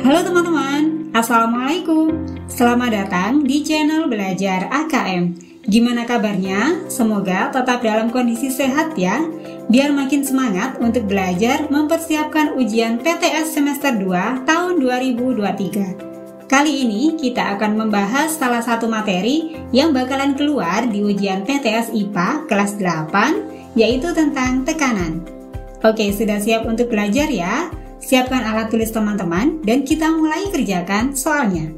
Halo teman-teman, Assalamualaikum. Selamat datang di channel Belajar AKM. Gimana kabarnya? Semoga tetap dalam kondisi sehat ya, biar makin semangat untuk belajar mempersiapkan ujian PTS semester 2 tahun 2023. Kali ini kita akan membahas salah satu materi yang bakalan keluar di ujian PTS IPA kelas 8, yaitu tentang tekanan. Oke, sudah siap untuk belajar ya? Siapkan alat tulis teman-teman dan kita mulai kerjakan soalnya.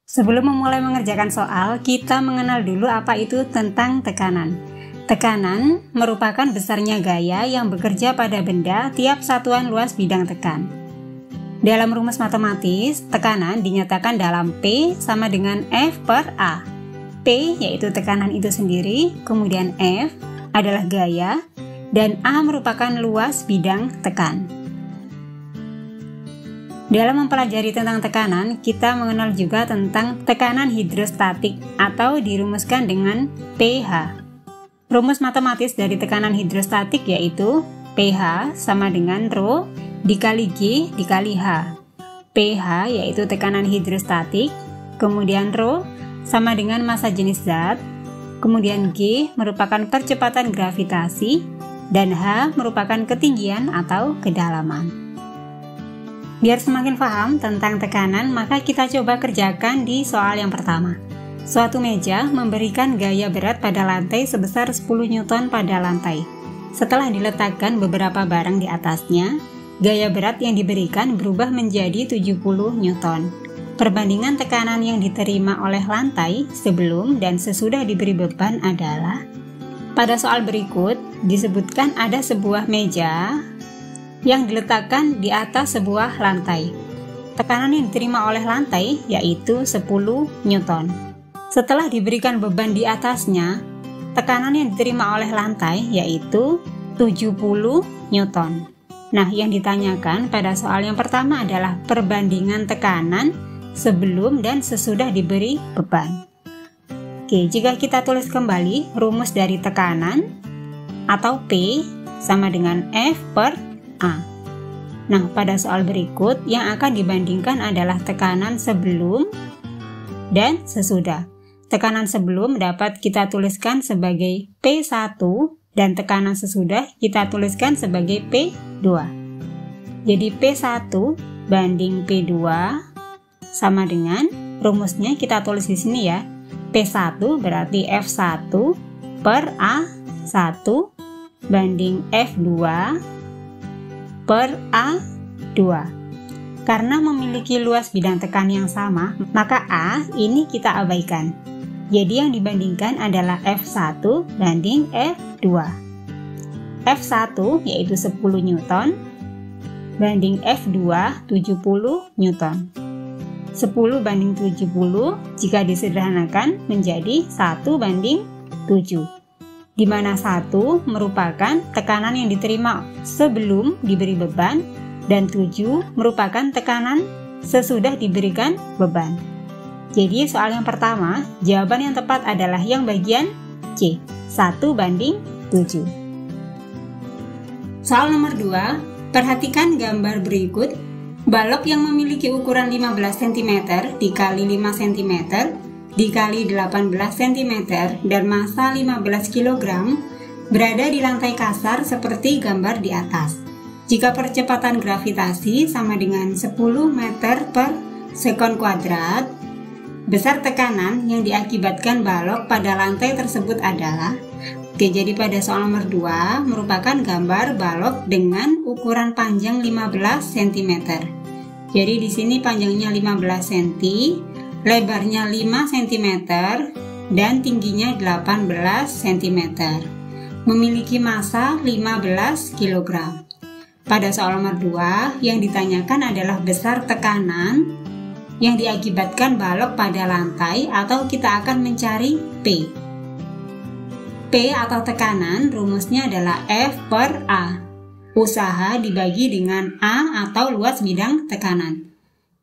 Sebelum memulai mengerjakan soal, kita mengenal dulu apa itu tentang tekanan. Tekanan merupakan besarnya gaya yang bekerja pada benda tiap satuan luas bidang tekan. Dalam rumus matematis, tekanan dinyatakan dalam P sama dengan F per A. P yaitu tekanan itu sendiri, kemudian F adalah gaya, dan A merupakan luas bidang tekan. Dalam mempelajari tentang tekanan, kita mengenal juga tentang tekanan hidrostatik atau dirumuskan dengan pH. Rumus matematis dari tekanan hidrostatik yaitu pH sama dengan Rho dikali G dikali H. pH yaitu tekanan hidrostatik, kemudian Rho sama dengan massa jenis zat, kemudian G merupakan percepatan gravitasi, dan H merupakan ketinggian atau kedalaman. Biar semakin paham tentang tekanan, maka kita coba kerjakan di soal yang pertama. Suatu meja memberikan gaya berat pada lantai sebesar 10 Newton pada lantai. Setelah diletakkan beberapa barang di atasnya, gaya berat yang diberikan berubah menjadi 70 Newton. Perbandingan tekanan yang diterima oleh lantai sebelum dan sesudah diberi beban adalah, pada soal berikut disebutkan ada sebuah meja yang diletakkan di atas sebuah lantai. Tekanan yang diterima oleh lantai yaitu 10 Newton. Setelah diberikan beban di atasnya, tekanan yang diterima oleh lantai yaitu 70 Newton. Nah, yang ditanyakan pada soal yang pertama adalah perbandingan tekanan sebelum dan sesudah diberi beban. Oke, jika kita tulis kembali rumus dari tekanan atau P sama dengan F per A. Nah, pada soal berikut yang akan dibandingkan adalah tekanan sebelum dan sesudah. Tekanan sebelum dapat kita tuliskan sebagai P1 dan tekanan sesudah kita tuliskan sebagai P2. Jadi P1 banding P2 sama dengan rumusnya kita tulis di sini ya. P1 berarti F1 per A1 banding F2 per A2. Karena memiliki luas bidang tekan yang sama, maka A ini kita abaikan. Jadi yang dibandingkan adalah F1 banding F2. F1 yaitu 10 Newton banding F2 70 Newton. 10 banding 70 jika disederhanakan menjadi 1 banding 7. Di mana 1 merupakan tekanan yang diterima sebelum diberi beban dan 7 merupakan tekanan sesudah diberikan beban. Jadi soal yang pertama, jawaban yang tepat adalah yang bagian C, 1 banding 7. Soal nomor 2, perhatikan gambar berikut. Balok yang memiliki ukuran 15 cm dikali 5 cm dikali 18 cm dan massa 15 kg berada di lantai kasar seperti gambar di atas. Jika percepatan gravitasi sama dengan 10 meter per sekon kuadrat, besar tekanan yang diakibatkan balok pada lantai tersebut adalah. Oke, jadi pada soal nomor 2 merupakan gambar balok dengan ukuran panjang 15 cm. Jadi di sini panjangnya 15 cm, lebarnya 5 cm, dan tingginya 18 cm. Memiliki massa 15 kg. Pada soal nomor 2, yang ditanyakan adalah besar tekanan yang diakibatkan balok pada lantai atau kita akan mencari P. P atau tekanan rumusnya adalah F per A. Usaha dibagi dengan A atau luas bidang tekanan.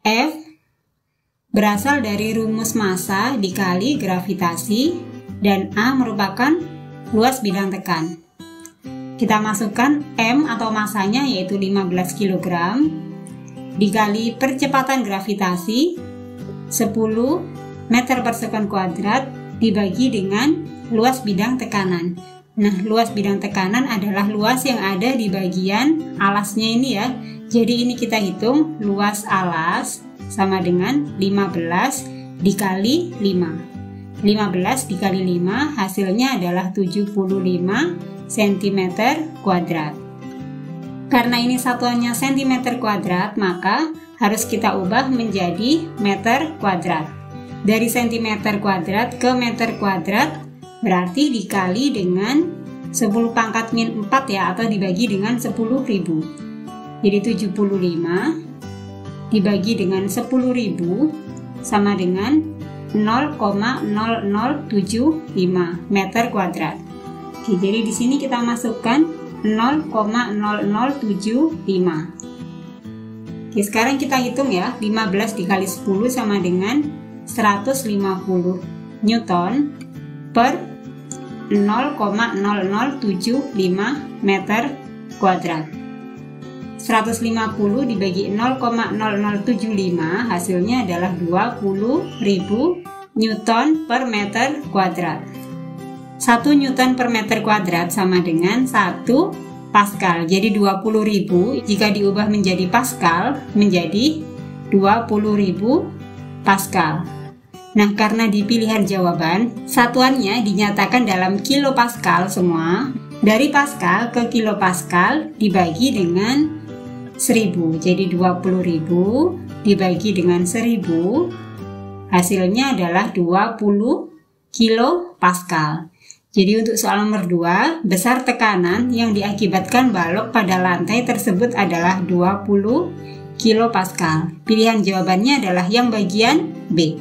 F berasal dari rumus massa dikali gravitasi dan A merupakan luas bidang tekan. Kita masukkan M atau massanya yaitu 15 kg dikali percepatan gravitasi 10 meter per sekon kuadrat dibagi dengan luas bidang tekanan. Nah, luas bidang tekanan adalah luas yang ada di bagian alasnya ini ya. Jadi ini kita hitung luas alas sama dengan 15 dikali 5. 15 dikali 5 hasilnya adalah 75 cm kuadrat. Karena ini satuannya cm kuadrat, maka harus kita ubah menjadi meter kuadrat. Dari cm kuadrat ke meter kuadrat berarti dikali dengan 10 pangkat min 4 ya, atau dibagi dengan 10.000. Jadi 75 dibagi dengan 10.000 sama dengan 0,0075 meter kuadrat. Oke, jadi di sini kita masukkan 0,0075. Oke, sekarang kita hitung ya, 15 dikali 10 sama dengan 150 Newton per 0,0075 meter kuadrat. 150 dibagi 0,0075 hasilnya adalah 20.000 Newton per meter kuadrat. 1 Newton per meter kuadrat sama dengan 1 Pascal. Jadi 20.000 jika diubah menjadi Pascal menjadi 20.000 Pascal. Nah, karena di pilihan jawaban satuannya dinyatakan dalam kilopascal semua, dari Pascal ke kilopascal dibagi dengan 1000. Jadi 20.000 dibagi dengan 1000 hasilnya adalah 20 kilopascal. Jadi untuk soal nomor 2, besar tekanan yang diakibatkan balok pada lantai tersebut adalah 20 kilopascal. Pilihan jawabannya adalah yang bagian B.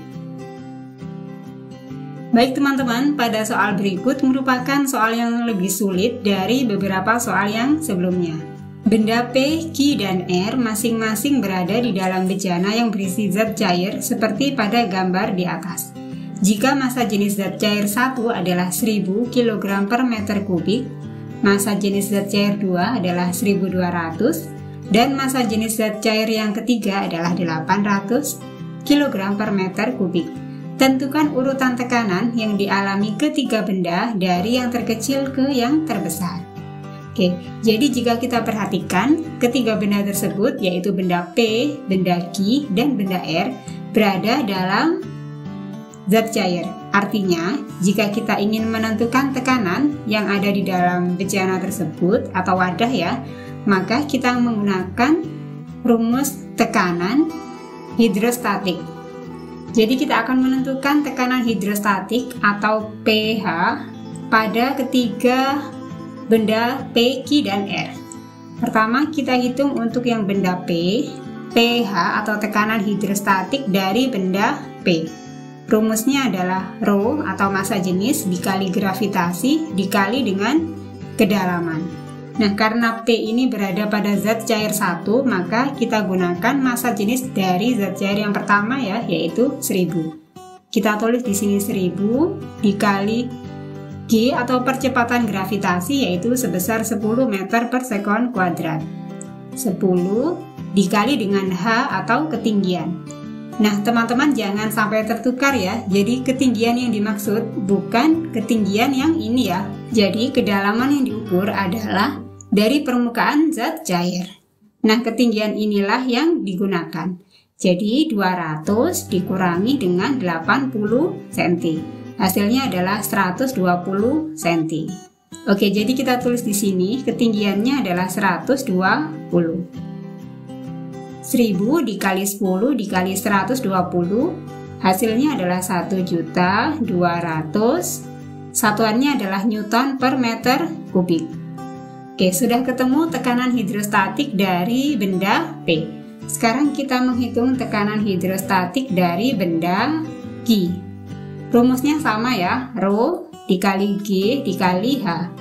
Baik teman-teman, pada soal berikut merupakan soal yang lebih sulit dari beberapa soal yang sebelumnya. Benda P, Q, dan R masing-masing berada di dalam bejana yang berisi zat cair seperti pada gambar di atas. Jika massa jenis zat cair 1 adalah 1000 kg per meter kubik, massa jenis zat cair 2 adalah 1200, dan massa jenis zat cair yang ketiga adalah 800 kg per meter kubik. Tentukan urutan tekanan yang dialami ketiga benda dari yang terkecil ke yang terbesar. Oke, jadi jika kita perhatikan ketiga benda tersebut, yaitu benda P, benda Q, dan benda R, berada dalam zat cair. Artinya, jika kita ingin menentukan tekanan yang ada di dalam bejana tersebut atau wadah ya, maka kita menggunakan rumus tekanan hidrostatik. Jadi kita akan menentukan tekanan hidrostatik atau pH pada ketiga benda P, Q, dan R. Pertama kita hitung untuk yang benda P, pH atau tekanan hidrostatik dari benda P. Rumusnya adalah Rho atau massa jenis dikali gravitasi dikali dengan kedalaman. Nah, karena P ini berada pada zat cair 1, maka kita gunakan massa jenis dari zat cair yang pertama ya, yaitu 1000. Kita tulis di sini 1000 dikali G atau percepatan gravitasi, yaitu sebesar 10 meter per sekon kuadrat. 10 dikali dengan H atau ketinggian. Nah, teman-teman jangan sampai tertukar ya. Jadi ketinggian yang dimaksud bukan ketinggian yang ini ya. Jadi kedalaman yang diukur adalah dari permukaan zat cair. Nah, ketinggian inilah yang digunakan. Jadi 200 dikurangi dengan 80 cm. Hasilnya adalah 120 cm. Oke, jadi kita tulis di sini ketinggiannya adalah 120. 1000 dikali 10 dikali 120 hasilnya adalah 1.200.000. Satuannya adalah Newton per meter kubik. Oke, sudah ketemu tekanan hidrostatik dari benda P. Sekarang kita menghitung tekanan hidrostatik dari benda Q. Rumusnya sama ya, Rho dikali G dikali H.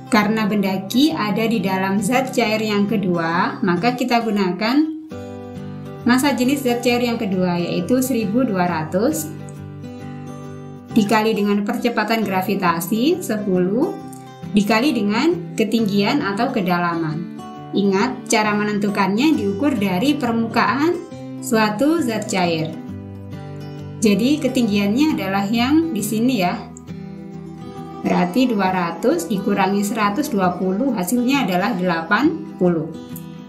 Karena benda Q ada di dalam zat cair yang kedua, maka kita gunakan massa jenis zat cair yang kedua, yaitu 1200 dikali dengan percepatan gravitasi 10 dikali dengan ketinggian atau kedalaman. Ingat, cara menentukannya diukur dari permukaan suatu zat cair. Jadi ketinggiannya adalah yang di sini ya. Berarti 200 dikurangi 120 hasilnya adalah 80.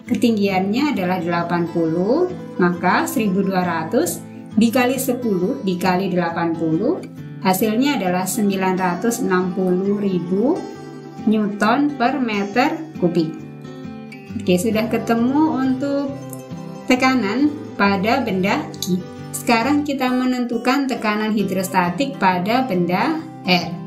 Ketinggiannya adalah 80, maka 1200 dikali 10 dikali 80 hasilnya adalah 960.000 Newton per meter kubik. Oke, sudah ketemu untuk tekanan pada benda Q. Sekarang kita menentukan tekanan hidrostatik pada benda R.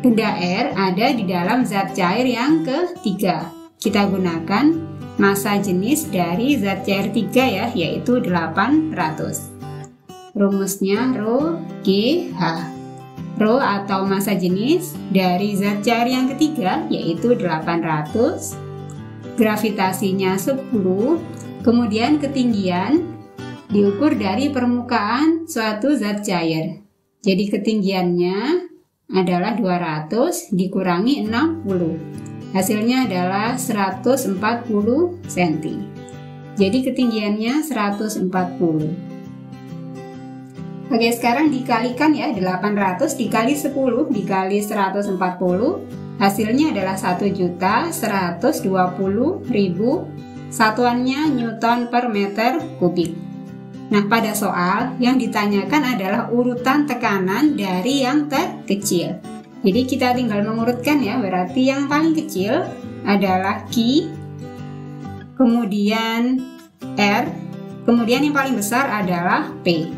Benda R ada di dalam zat cair yang ketiga. Kita gunakan massa jenis dari zat cair 3 ya, yaitu 800. Rumusnya Rho GH. Rho atau massa jenis dari zat cair yang ketiga yaitu 800. Gravitasinya 10. Kemudian ketinggian diukur dari permukaan suatu zat cair. Jadi ketinggiannya adalah 200 dikurangi 60. Hasilnya adalah 140 cm. Jadi ketinggiannya 140. Oke, sekarang dikalikan ya, 800 dikali 10 dikali 140 hasilnya adalah 1.120.000 satuannya Newton per meter kubik. Nah, pada soal yang ditanyakan adalah urutan tekanan dari yang terkecil. Jadi kita tinggal mengurutkan ya, berarti yang paling kecil adalah Q, kemudian R, kemudian yang paling besar adalah P.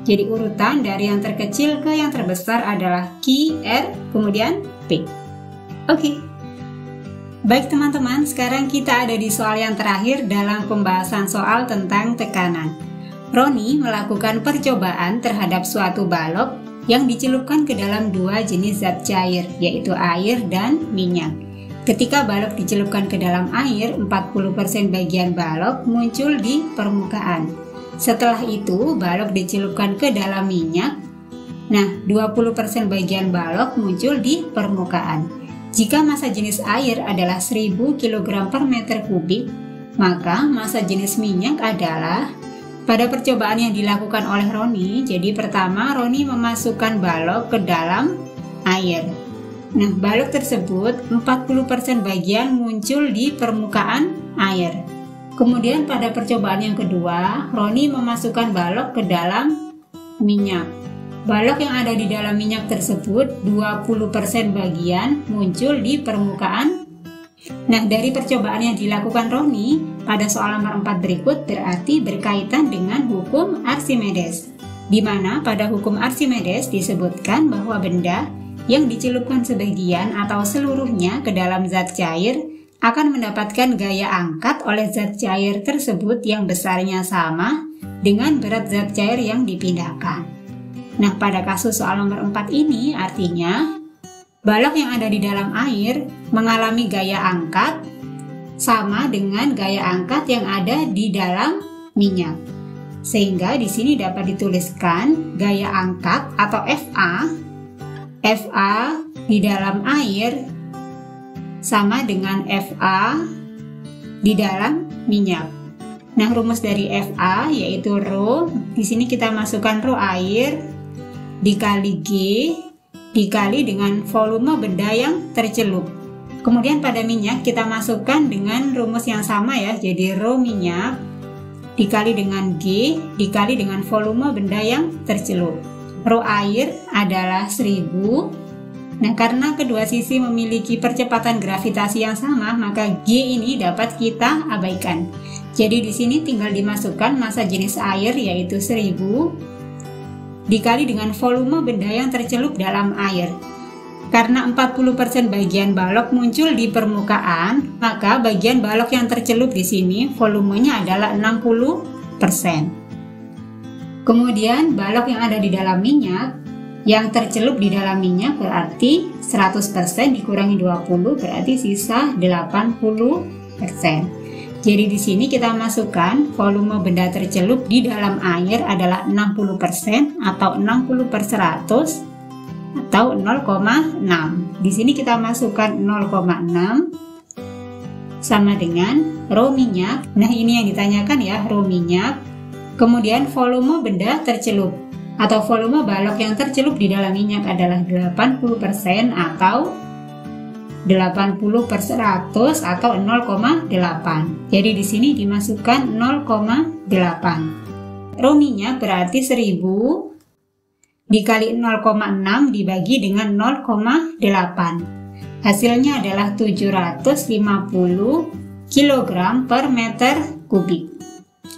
Jadi urutan dari yang terkecil ke yang terbesar adalah Q, R, kemudian P. Oke. Baik teman-teman, sekarang kita ada di soal yang terakhir dalam pembahasan soal tentang tekanan. Roni melakukan percobaan terhadap suatu balok yang dicelupkan ke dalam dua jenis zat cair, yaitu air dan minyak. Ketika balok dicelupkan ke dalam air, 40% bagian balok muncul di permukaan. Setelah itu, balok dicelupkan ke dalam minyak. Nah, 20% bagian balok muncul di permukaan. Jika massa jenis air adalah 1000 kg per meter kubik, maka massa jenis minyak adalah, pada percobaan yang dilakukan oleh Roni, jadi pertama Roni memasukkan balok ke dalam air. Nah, balok tersebut 40% bagian muncul di permukaan air. Kemudian pada percobaan yang kedua, Roni memasukkan balok ke dalam minyak. Balok yang ada di dalam minyak tersebut 20% bagian muncul di permukaan. Nah, dari percobaan yang dilakukan Roni pada soal nomor 4 berikut berarti berkaitan dengan hukum Archimedes, di mana pada hukum Archimedes disebutkan bahwa benda yang dicelupkan sebagian atau seluruhnya ke dalam zat cair akan mendapatkan gaya angkat oleh zat cair tersebut yang besarnya sama dengan berat zat cair yang dipindahkan. Nah, pada kasus soal nomor 4 ini artinya balok yang ada di dalam air mengalami gaya angkat sama dengan gaya angkat yang ada di dalam minyak. Sehingga di sini dapat dituliskan gaya angkat atau FA di dalam air sama dengan FA di dalam minyak. Nah, rumus dari FA yaitu Rho, di sini kita masukkan Rho air dikali G dikali dengan volume benda yang tercelup. Kemudian pada minyak kita masukkan dengan rumus yang sama ya, jadi Rho minyak dikali dengan G dikali dengan volume benda yang tercelup. Rho air adalah 1000. Nah, karena kedua sisi memiliki percepatan gravitasi yang sama, maka G ini dapat kita abaikan. Jadi di sini tinggal dimasukkan massa jenis air yaitu 1000 dikali dengan volume benda yang tercelup dalam air. Karena 40% bagian balok muncul di permukaan, maka bagian balok yang tercelup di sini volumenya adalah 60%. Kemudian balok yang ada di dalam minyak, yang tercelup di dalam minyak berarti 100% dikurangi 20 berarti sisa 80%. Jadi di sini kita masukkan volume benda tercelup di dalam air adalah 60% atau 60/100 atau 0,6. Di sini kita masukkan 0,6 sama dengan rho minyak. Nah, ini yang ditanyakan ya, rho minyak. Kemudian volume benda tercelup atau volume balok yang tercelup di dalam minyak adalah 80% atau 80 per 100 atau 0,8. Jadi di sini dimasukkan 0,8. Rho minyak berarti 1000 dikali 0,6 dibagi dengan 0,8. Hasilnya adalah 750 kg per meter kubik.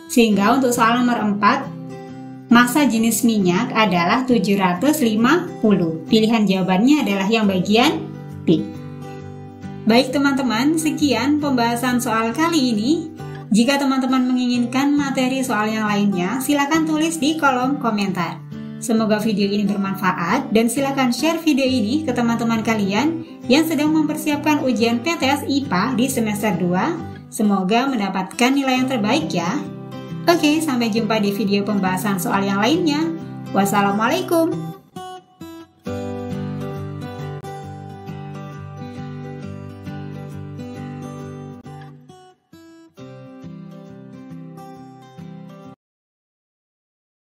Sehingga untuk soal nomor 4, massa jenis minyak adalah 750. Pilihan jawabannya adalah yang bagian B. Baik teman-teman, sekian pembahasan soal kali ini. Jika teman-teman menginginkan materi soal yang lainnya, silakan tulis di kolom komentar. Semoga video ini bermanfaat dan silakan share video ini ke teman-teman kalian yang sedang mempersiapkan ujian PTS IPA di semester 2. Semoga mendapatkan nilai yang terbaik ya. Oke, sampai jumpa di video pembahasan soal yang lainnya. Wassalamualaikum.